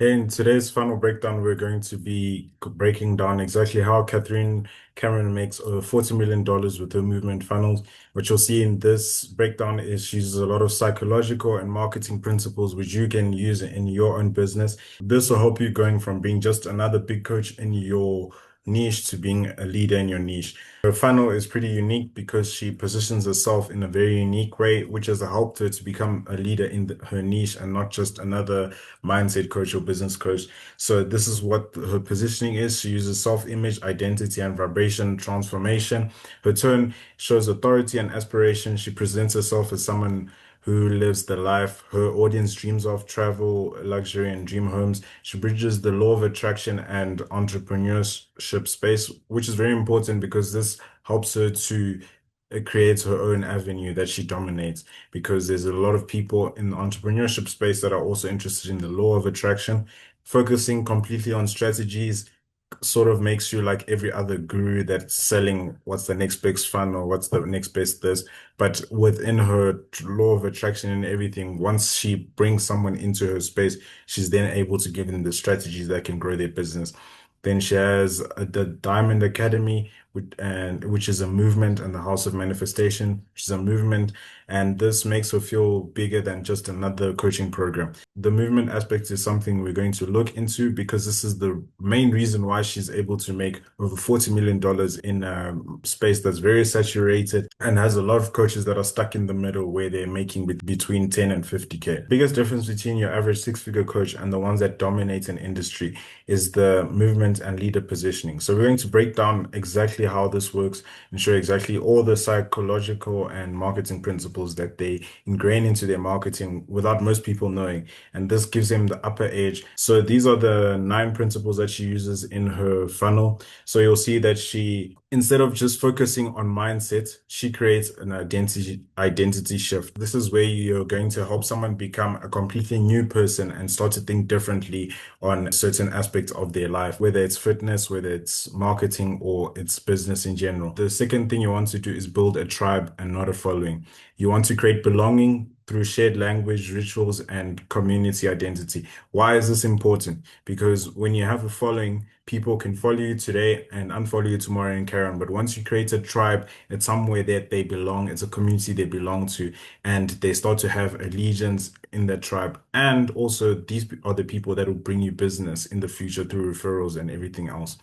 In today's final breakdown, we're going to be breaking down exactly how Kathleen Cameron makes over $40 million with her movement funnels. What you'll see in this breakdown is she uses a lot of psychological and marketing principles which you can use in your own business. This will help you going from being just another big coach in your niche to being a leader in your niche. Her funnel is pretty unique because she positions herself in a very unique way, which has helped her to become a leader in her niche and not just another mindset coach or business coach. So this is what her positioning is. She uses self-image, identity, and vibration transformation. Her tone shows authority and aspiration. She presents herself as someone who lives the life her audience dreams of, travel, luxury, and dream homes. She bridges the law of attraction and entrepreneurship space, which is very important because this helps her to create her own avenue that she dominates because there's a lot of people in the entrepreneurship space that are also interested in the law of attraction. Focusing completely on strategies sort of makes you like every other guru that's selling what's the next best fun or what's the next best this. But within her law of attraction and everything, once she brings someone into her space, she's then able to give them the strategies that can grow their business. Then she has the Diamond Academy, which is a movement, and the House of Manifestation, which is a movement, and this makes her feel bigger than just another coaching program. The movement aspect is something we're going to look into because this is the main reason why she's able to make over $40 million in a space that's very saturated and has a lot of coaches that are stuck in the middle where they're making between 10 and 50K. Biggest difference between your average six-figure coach and the ones that dominate an industry is the movement and leader positioning. So we're going to break down exactly how this works and show exactly all the psychological and marketing principles that they ingrain into their marketing without most people knowing. And this gives them the upper edge. So these are the 9 principles that she uses in her funnel. So you'll see that she, instead of just focusing on mindset, she creates an identity shift. This is where you're going to help someone become a completely new person and start to think differently on certain aspects of their life, whether it's fitness, whether it's marketing, or it's business in general. The second thing you want to do is build a tribe and not a following. You want to create belonging through shared language, rituals, and community identity. Why is this important? Because when you have a following, people can follow you today and unfollow you tomorrow and carry on. But once you create a tribe, it's somewhere that they belong, it's a community they belong to, and they start to have allegiance in that tribe. And also, these are the people that will bring you business in the future through referrals and everything else.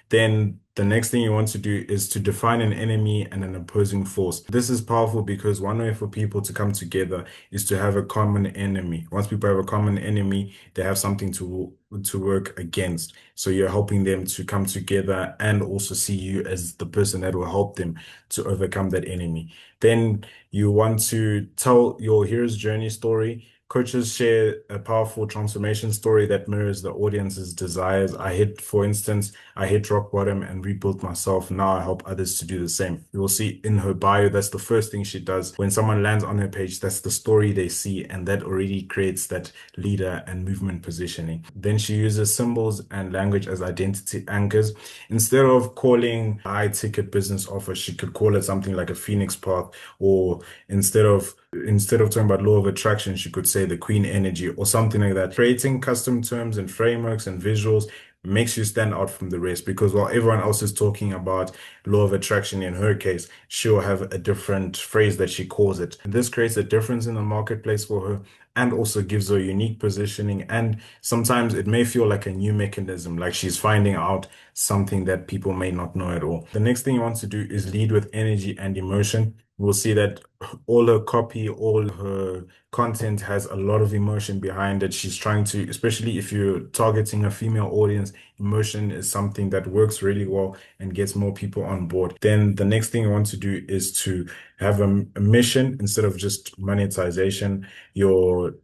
Then the next thing you want to do is to define an enemy and an opposing force. This is powerful because one way for people to come together is to have a common enemy. Once people have a common enemy, they have something to work against. So you're helping them to come together and also see you as the person that will help them to overcome that enemy. Then you want to tell your hero's journey story. Coaches share a powerful transformation story that mirrors the audience's desires. For instance, I hit rock bottom and rebuilt myself. Now I help others to do the same. You will see in her bio, that's the first thing she does. When someone lands on her page, that's the story they see, and that already creates that leader and movement positioning. Then she uses symbols and language as identity anchors. Instead of calling high ticket business offer, she could call it something like a Phoenix path, or instead of talking about law of attraction, she could say the queen energy or something like that. Creating custom terms and frameworks and visuals makes you stand out from the rest because while everyone else is talking about law of attraction, in her case, she'll have a different phrase that she calls it. This creates a difference in the marketplace for her and also gives her a unique positioning. And sometimes it may feel like a new mechanism, like she's finding out something that people may not know at all. The next thing you want to do is lead with energy and emotion. We'll see that all her copy, all her content has a lot of emotion behind it. She's trying to, especially if you're targeting a female audience, emotion is something that works really well and gets more people on board. Then the next thing you want to do is to have a mission instead of just monetization. Your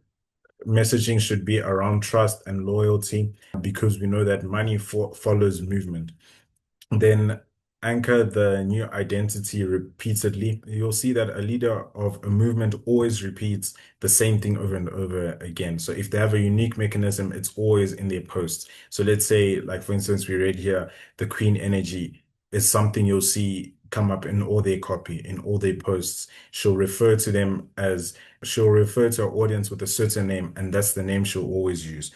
messaging should be around trust and loyalty because we know that money follows movement. Then anchor the new identity repeatedly. You'll see that a leader of a movement always repeats the same thing over and over again. So if they have a unique mechanism, it's always in their posts. So let's say, like for instance, we read here, the Queen energy is something you'll see come up in all their copy, in all their posts. She'll refer to her audience with a certain name, and that's the name she'll always use.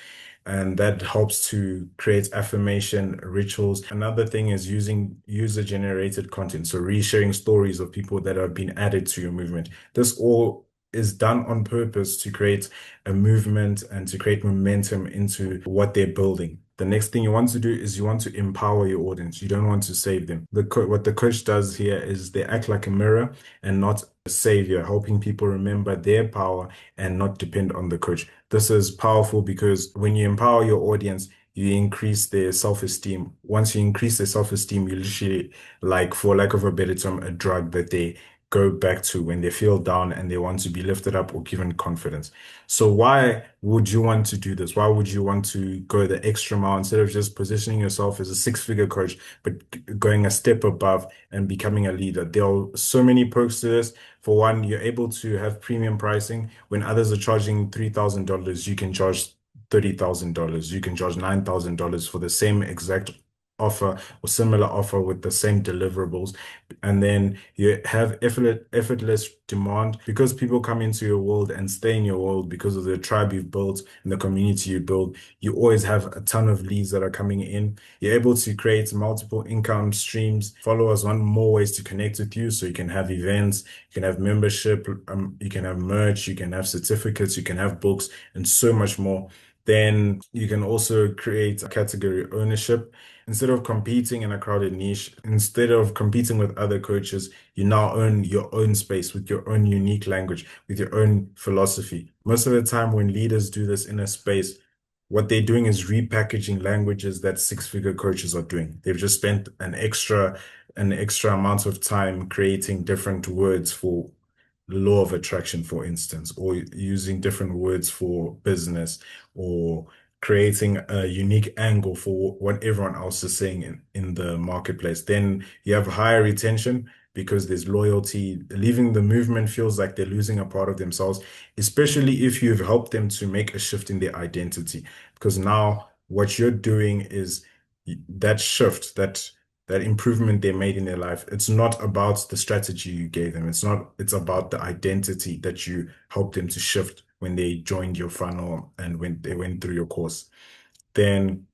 and that helps to create affirmation rituals. Another thing is using user-generated content, so resharing stories of people that have been added to your movement. This all is done on purpose to create a movement and to create momentum into what they're building. The next thing you want to do is you want to empower your audience. You don't want to save them. What the coach does here is they act like a mirror and not a savior, helping people remember their power and not depend on the coach. This is powerful because when you empower your audience, you increase their self-esteem. Once you increase their self-esteem, you literally, like, for lack of a better term, a drug that they go back to when they feel down and they want to be lifted up or given confidence. So why would you want to do this? Why would you want to go the extra mile instead of just positioning yourself as a six-figure coach, but going a step above and becoming a leader? There are so many perks to this. For one, you're able to have premium pricing. When others are charging $3,000, you can charge $30,000. You can charge $9,000 for the same exact offer or similar offer with the same deliverables. And then you have effortless demand because people come into your world and stay in your world because of the tribe you've built and the community you build. You always have a ton of leads that are coming in. You're able to create multiple income streams. Followers want more ways to connect with you. So you can have events, you can have membership, you can have merch, you can have certificates, you can have books, and so much more. Then you can also create a category ownership. Instead of competing in a crowded niche, instead of competing with other coaches, you now own your own space with your own unique language, with your own philosophy. Most of the time, when leaders do this in a space, what they're doing is repackaging languages that six-figure coaches are doing. They've just spent an extra amount of time creating different words for law of attraction, for instance, or using different words for business, or creating a unique angle for what everyone else is saying in the marketplace. Then you have higher retention because there's loyalty. Leaving the movement feels like they're losing a part of themselves, especially if you've helped them to make a shift in their identity. Because now what you're doing is that shift, that improvement they made in their life. It's not about the strategy you gave them. It's about the identity that you helped them to shift when they joined your funnel and when they went through your course. Then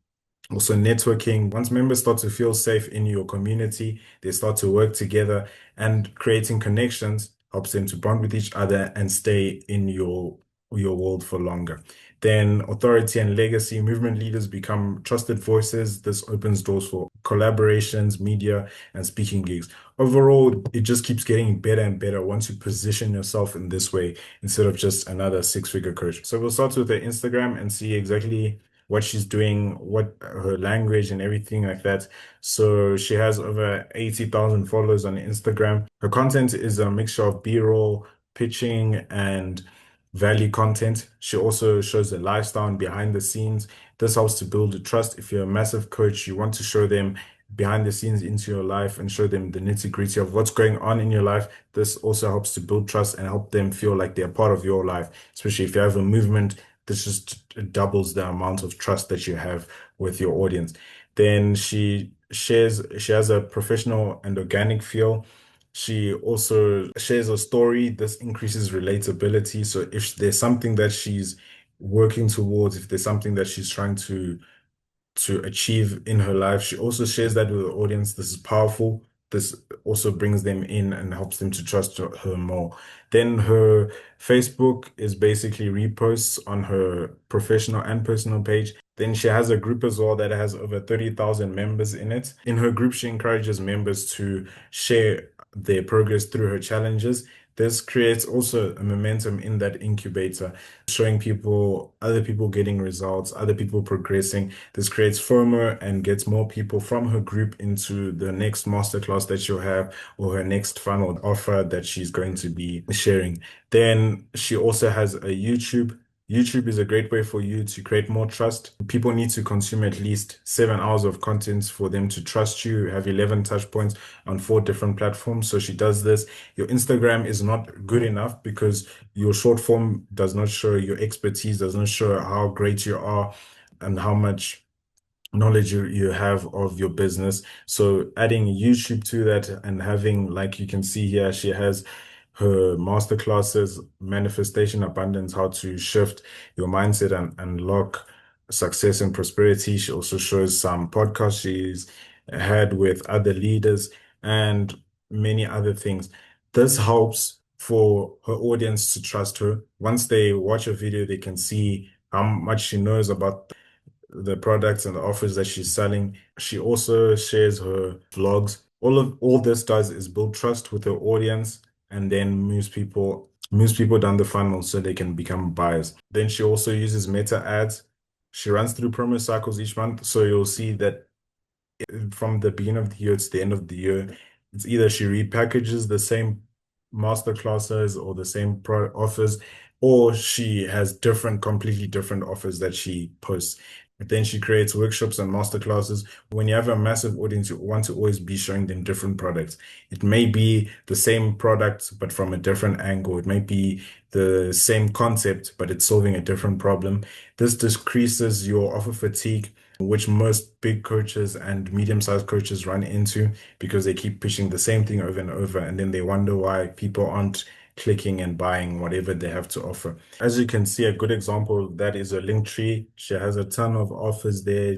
also networking. Once members start to feel safe in your community, they start to work together, and creating connections helps them to bond with each other and stay in your world for longer. Then authority and legacy. Movement leaders become trusted voices. This opens doors for collaborations, media, and speaking gigs. Overall, it just keeps getting better and better once you position yourself in this way instead of just another six-figure coach. So we'll start with the Instagram and see exactly what she's doing, what her language and everything like that. So she has over 80,000 followers on Instagram. Her content is a mixture of B-roll, pitching, and value content. She also shows the lifestyle and behind the scenes. This helps to build a trust. If you're a massive coach, you want to show them behind the scenes into your life and show them the nitty-gritty of what's going on in your life. This also helps to build trust and help them feel like they're part of your life, especially if you have a movement. This just doubles the amount of trust that you have with your audience. Then she has a professional and organic feel. She also shares a story. This increases relatability. So if there's something that she's working towards, if there's something that she's trying to achieve in her life, she also shares that with the audience. This is powerful. This also brings them in and helps them to trust her more. Then her Facebook is basically reposts on her professional and personal page. Then she has a group as well that has over 30,000 members in it. In her group, she encourages members to share their progress through her challenges. This creates also a momentum in that incubator, showing people, other people getting results, other people progressing. This creates FOMO and gets more people from her group into the next masterclass that she'll have or her next funnel offer that she's going to be sharing. Then she also has a YouTube. YouTube is a great way for you to create more trust. People need to consume at least 7 hours of content for them to trust you. You have 11 touch points on 4 different platforms. So she does this. Your Instagram is not good enough because your short form does not show your expertise, does not show how great you are and how much knowledge you have of your business. So adding YouTube to that and having, like you can see here, she has her master classes, manifestation abundance, how to shift your mindset and unlock success and prosperity. She also shows some podcasts she's had with other leaders and many other things. This helps for her audience to trust her. Once they watch a video, they can see how much she knows about the products and the offers that she's selling. She also shares her vlogs. All this does is build trust with her audience and then moves people down the funnel so they can become buyers. Then she also uses meta ads. She runs through promo cycles each month, so you'll see that from the beginning of the year to the end of the year, it's either she repackages the same master classes or the same pro offers, or she has completely different offers that she posts. But then she creates workshops and master classes. When you have a massive audience, you want to always be showing them different products. It may be the same product, but from a different angle. It may be the same concept, but it's solving a different problem. This decreases your offer fatigue, which most big coaches and medium-sized coaches run into because they keep pushing the same thing over and over, and then they wonder why people aren't clicking and buying whatever they have to offer. As you can see, a good example of that is a link tree. She has a ton of offers there.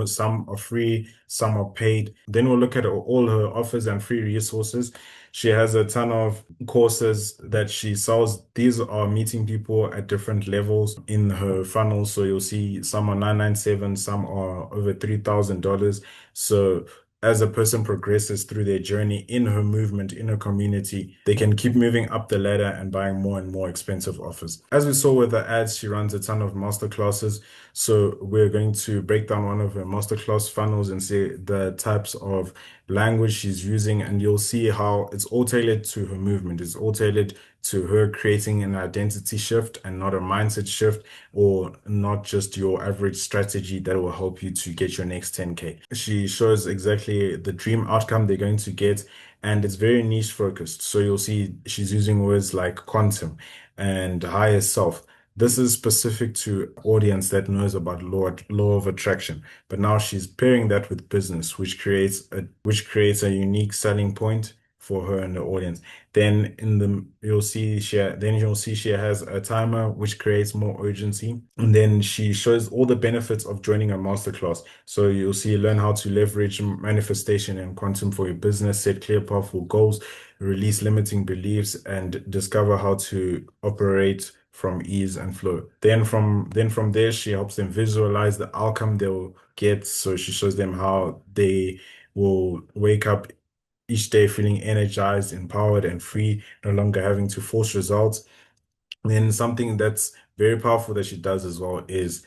Some are free, some are paid. Then we'll look at all her offers and free resources. She has a ton of courses that she sells. These are meeting people at different levels in her funnel. So you'll see some are 997, some are over $3,000. So as a person progresses through their journey in her movement, in her community, they can keep moving up the ladder and buying more and more expensive offers. As we saw with the ads, she runs a ton of masterclasses. So we're going to break down one of her masterclass funnels and see the types of language she's using, and you'll see how it's all tailored to her movement. It's all tailored to her creating an identity shift and not a mindset shift, or not just your average strategy that will help you to get your next 10K. She shows exactly the dream outcome they're going to get, and it's very niche focused. So you'll see she's using words like quantum and higher self. This is specific to audience that knows about law of attraction. But now she's pairing that with business, which creates a unique selling point for her and the audience. Then you'll see she has a timer which creates more urgency. And then she shows all the benefits of joining a masterclass. So you'll see learn how to leverage manifestation and quantum for your business, set clear, powerful goals, release limiting beliefs, and discover how to operate from ease and flow. Then from there, she helps them visualize the outcome they'll get. So she shows them how they will wake up each day feeling energized, empowered, and free, no longer having to force results. And then something that's very powerful that she does as well is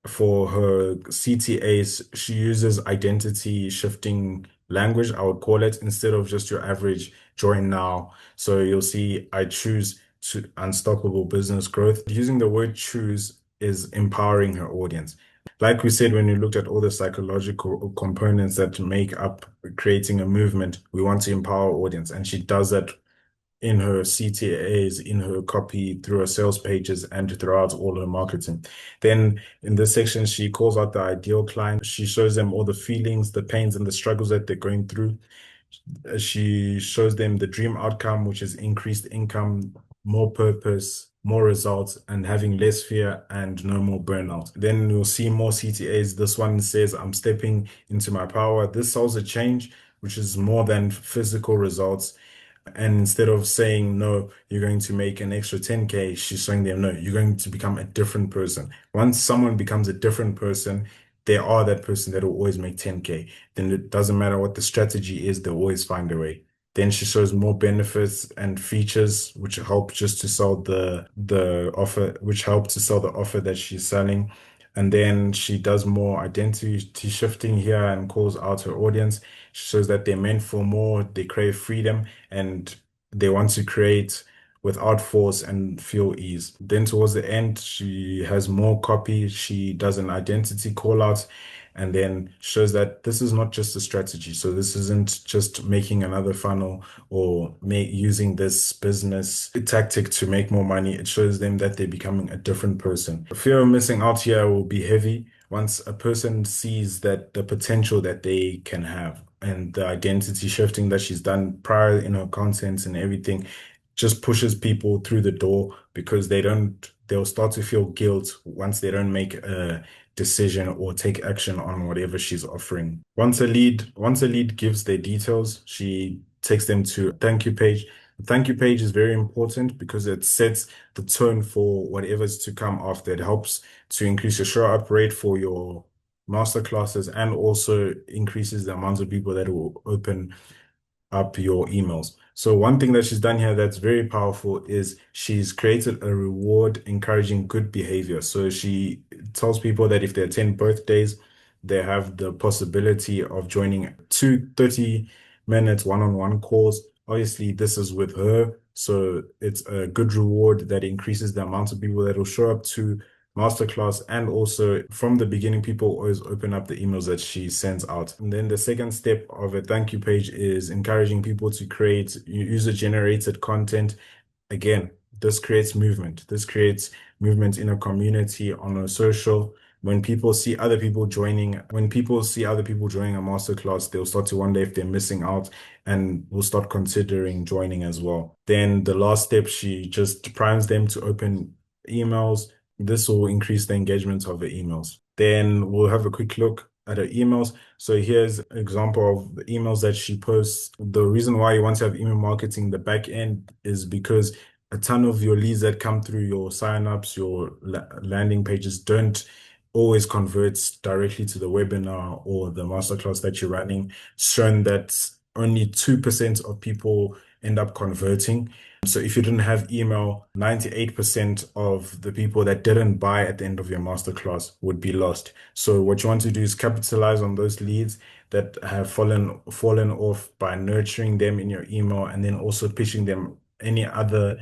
for her CTAs, she uses identity shifting language, I would call it, instead of just your average join now. So you'll see I choose to unstoppable business growth. Using the word choose is empowering her audience. Like we said, when we looked at all the psychological components that make up creating a movement, we want to empower our audience. And she does that in her CTAs, in her copy, through her sales pages, and throughout all her marketing. Then in this section, she calls out the ideal client. She shows them all the feelings, the pains, and the struggles that they're going through. She shows them the dream outcome, which is increased income, more purpose, more results, and having less fear and no more burnout. Then you'll see more CTAs. This one says, I'm stepping into my power. This solves a change, which is more than physical results. And instead of saying, no, you're going to make an extra 10K, she's showing them, no, you're going to become a different person. Once someone becomes a different person, they are that person that will always make 10K. Then it doesn't matter what the strategy is, they'll always find a way. Then she shows more benefits and features which help just to sell the offer, which help to sell the offer that she's selling. And then she does more identity shifting here and calls out her audience. She shows that they're meant for more, they crave freedom, and they want to create without force and feel ease. Then towards the end, she has more copy. She does an identity call out and then shows that this is not just a strategy. So this isn't just making another funnel or using this business tactic to make more money. It shows them that they're becoming a different person. Fear of missing out here will be heavy once a person sees that the potential that they can have, and the identity shifting that she's done prior in her contents and everything just pushes people through the door because they'll start to feel guilt once they don't make decision or take action on whatever she's offering. Once a lead gives their details, she takes them to a thank you page. The thank you page is very important because it sets the tone for whatever's to come after. It helps to increase your show up rate for your master classes and also increases the amount of people that will open up your emails. So one thing that she's done here that's very powerful is she's created a reward encouraging good behavior. So she tells people that if they attend birthdays, they have the possibility of joining two 30-minute one-on-one calls. Obviously, this is with her, so it's a good reward that increases the amount of people that will show up to masterclass. And also from the beginning, people always open up the emails that she sends out. And then the second step of a thank you page is encouraging people to create user-generated content. Again, this creates movement. This creates movement in a community, on a social. When people see other people joining a masterclass, they'll start to wonder if they're missing out and will start considering joining as well. Then the last step, she just primes them to open emails. This will increase the engagement of the emails. Then we'll have a quick look at her emails. So here's an example of the emails that she posts. The reason why you want to have email marketing, the back end, is because a ton of your leads that come through your signups, your landing pages don't always convert directly to the webinar or the masterclass that you're running. It's shown that only 2% of people end up converting. So if you didn't have email, 98% of the people that didn't buy at the end of your masterclass would be lost. So what you want to do is capitalize on those leads that have fallen off by nurturing them in your email and then also pitching them any other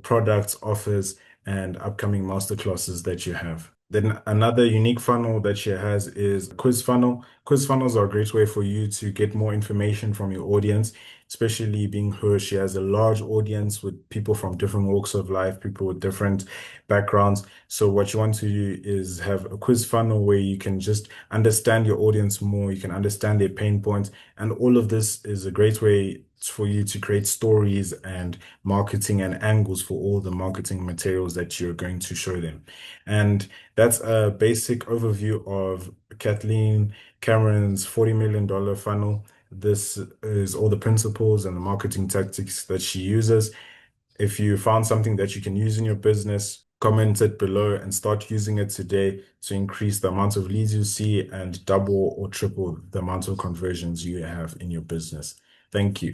products, offers, and upcoming masterclasses that you have. Then another unique funnel that she has is quiz funnel. Quiz funnels are a great way for you to get more information from your audience, especially being her. She has a large audience with people from different walks of life, people with different backgrounds. So what you want to do is have a quiz funnel where you can just understand your audience more, you can understand their pain points, and all of this is a great way for you to create stories and marketing and angles for all the marketing materials that you're going to show them. And that's a basic overview of Kathleen Cameron's $40 million funnel. This is all the principles and the marketing tactics that she uses. If you found something that you can use in your business, comment it below and start using it today to increase the amount of leads you see and double or triple the amount of conversions you have in your business. Thank you.